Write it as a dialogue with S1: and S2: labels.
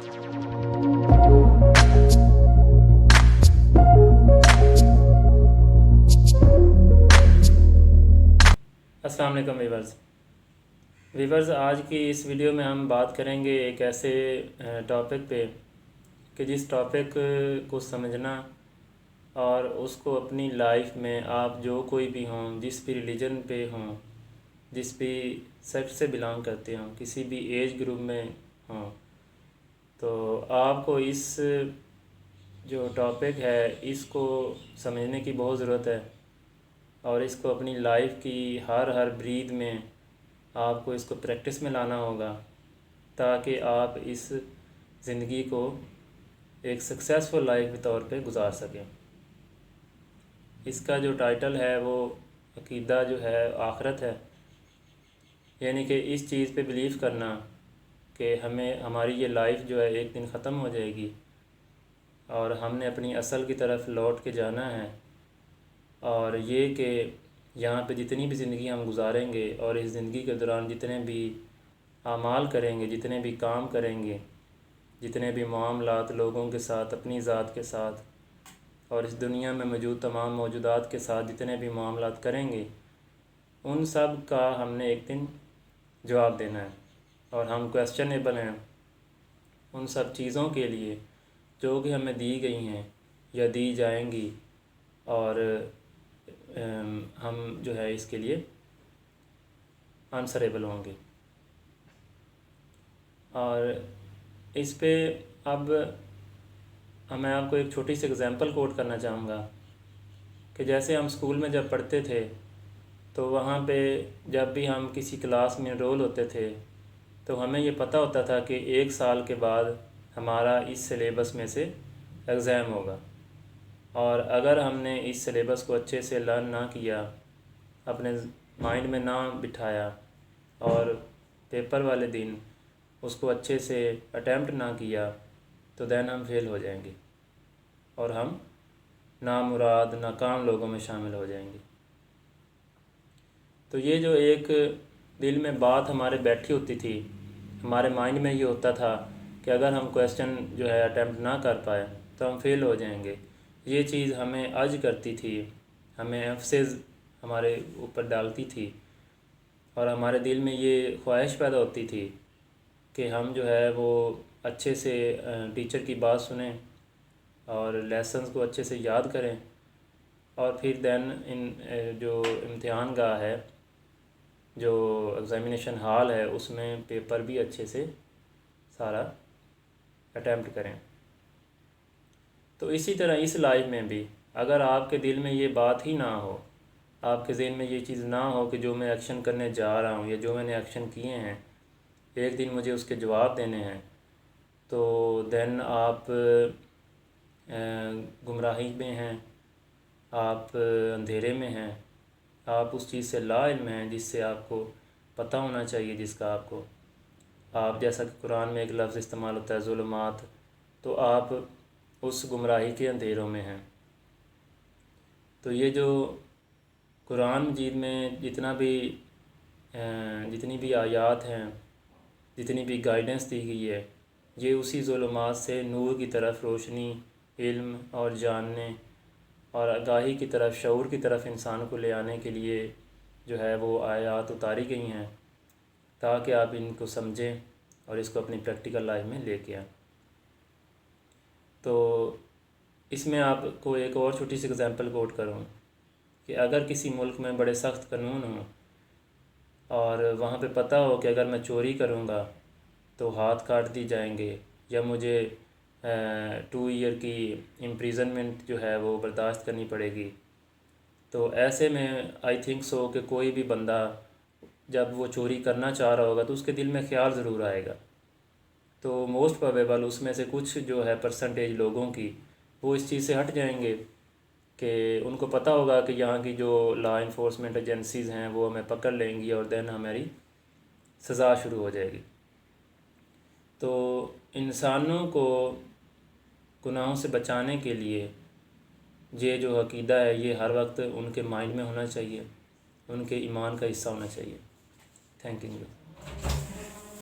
S1: السلام علیکم ویورز، آج کی اس ویڈیو میں ہم بات کریں گے ایک ایسے ٹاپک پہ کہ جس ٹاپک کو سمجھنا اور اس کو اپنی لائف میں آپ جو کوئی بھی ہوں، جس بھی ریلیجن پہ ہوں، جس بھی سیکٹ سے بلانگ کرتے ہوں، کسی بھی ایج گروپ میں ہوں، تو آپ کو اس جو ٹاپک ہے اس کو سمجھنے کی بہت ضرورت ہے، اور اس کو اپنی لائف کی ہر برید میں آپ کو اس کو پریکٹس میں لانا ہوگا تاکہ آپ اس زندگی کو ایک سکسیسفل لائف کے طور پہ گزار سکیں۔ اس کا جو ٹائٹل ہے وہ عقیدہ جو ہے آخرت ہے، یعنی کہ اس چیز پہ بلیو کرنا کہ ہماری یہ لائف جو ہے ایک دن ختم ہو جائے گی اور ہم نے اپنی اصل کی طرف لوٹ کے جانا ہے، اور یہ کہ یہاں پہ جتنی بھی زندگی ہم گزاریں گے اور اس زندگی کے دوران جتنے بھی اعمال کریں گے، جتنے بھی کام کریں گے، جتنے بھی معاملات لوگوں کے ساتھ، اپنی ذات کے ساتھ اور اس دنیا میں موجود تمام موجودات کے ساتھ جتنے بھی معاملات کریں گے، ان سب کا ہم نے ایک دن جواب دینا ہے، اور ہم کویسچنیبل ہیں ان سب چیزوں کے لیے جو کہ ہمیں دی گئی ہیں یا دی جائیں گی، اور ہم جو ہے اس کے لیے آنسریبل ہوں گے۔ اور اس پہ اب میں آپ کو ایک چھوٹی سی اگزامپل کوٹ کرنا چاہوں گا کہ جیسے ہم اسکول میں جب پڑھتے تھے تو وہاں پہ جب بھی ہم کسی کلاس میں انرول ہوتے تھے تو ہمیں یہ پتہ ہوتا تھا کہ 1 سال کے بعد ہمارا اس سلیبس میں سے ایگزام ہوگا، اور اگر ہم نے اس سلیبس کو اچھے سے لرن نہ کیا، اپنے مائنڈ میں نہ بٹھایا، اور پیپر والے دن اس کو اچھے سے اٹیمپٹ نہ کیا، تو دین ہم فیل ہو جائیں گے اور ہم نامراد ناکام لوگوں میں شامل ہو جائیں گے۔ تو یہ جو ایک دل میں بات ہمارے بیٹھی ہوتی تھی، ہمارے مائنڈ میں یہ ہوتا تھا کہ اگر ہم کویسچن جو ہے اٹیمپٹ نہ کر پائے تو ہم فیل ہو جائیں گے، یہ چیز ہمیں عج کرتی تھی، ہمیں ایمفسس ہمارے اوپر ڈالتی تھی، اور ہمارے دل میں یہ خواہش پیدا ہوتی تھی کہ ہم جو ہے وہ اچھے سے ٹیچر کی بات سنیں اور لیسنز کو اچھے سے یاد کریں، اور پھر دین جو امتحان گاہ ہے، جو ایگزامینیشن ہال ہے، اس میں پیپر بھی اچھے سے سارا اٹیمپٹ کریں۔ تو اسی طرح اس لائف میں بھی اگر آپ کے دل میں یہ بات ہی نہ ہو، آپ کے ذہن میں یہ چیز نہ ہو کہ جو میں ایکشن کرنے جا رہا ہوں یا جو میں نے ایکشن کیے ہیں ایک دن مجھے اس کے جواب دینے ہیں، تو دین آپ گمراہی میں ہیں، آپ اندھیرے میں ہیں، آپ اس چیز سے لا علم ہیں جس سے آپ کو پتہ ہونا چاہیے، جس کا آپ جیسا کہ قرآن میں ایک لفظ استعمال ہوتا ہے ظلمات، تو آپ اس گمراہی کے اندھیروں میں ہیں۔ تو یہ جو قرآن مجید میں جتنی بھی آیات ہیں، جتنی بھی گائیڈنس دی گئی ہے، یہ اسی ظلمات سے نور کی طرف روشنی، علم اور جاننے اور آگاہی کی طرف، شعور کی طرف انسان کو لے آنے کے لیے جو ہے وہ آیات اتاری گئی ہیں تاکہ آپ ان کو سمجھیں اور اس کو اپنی پریکٹیکل لائف میں لے کے آئیں۔ تو اس میں آپ کو ایک اور چھوٹی سی اگزامپل کوٹ کروں کہ اگر کسی ملک میں بڑے سخت قانون ہوں اور وہاں پہ پتہ ہو کہ اگر میں چوری کروں گا تو ہاتھ کاٹ دی جائیں گے یا مجھے 2 ایئر کی امپریزنمنٹ جو ہے وہ برداشت کرنی پڑے گی، تو ایسے میں آئی تھنک سو کہ کوئی بھی بندہ جب وہ چوری کرنا چاہ رہا ہوگا تو اس کے دل میں خیال ضرور آئے گا، تو موسٹ پروبیبل اس میں سے کچھ جو ہے پرسنٹیج لوگوں کی وہ اس چیز سے ہٹ جائیں گے کہ ان کو پتہ ہوگا کہ یہاں کی جو لا انفورسمنٹ ایجنسیز ہیں وہ ہمیں پکڑ لیں گی اور دین ہماری سزا شروع ہو جائے گی۔ تو انسانوں کو گناہوں سے بچانے کے لیے یہ جو عقیدہ ہے یہ ہر وقت ان کے مائنڈ میں ہونا چاہیے، ان کے ایمان کا حصہ ہونا چاہیے۔ Thank you.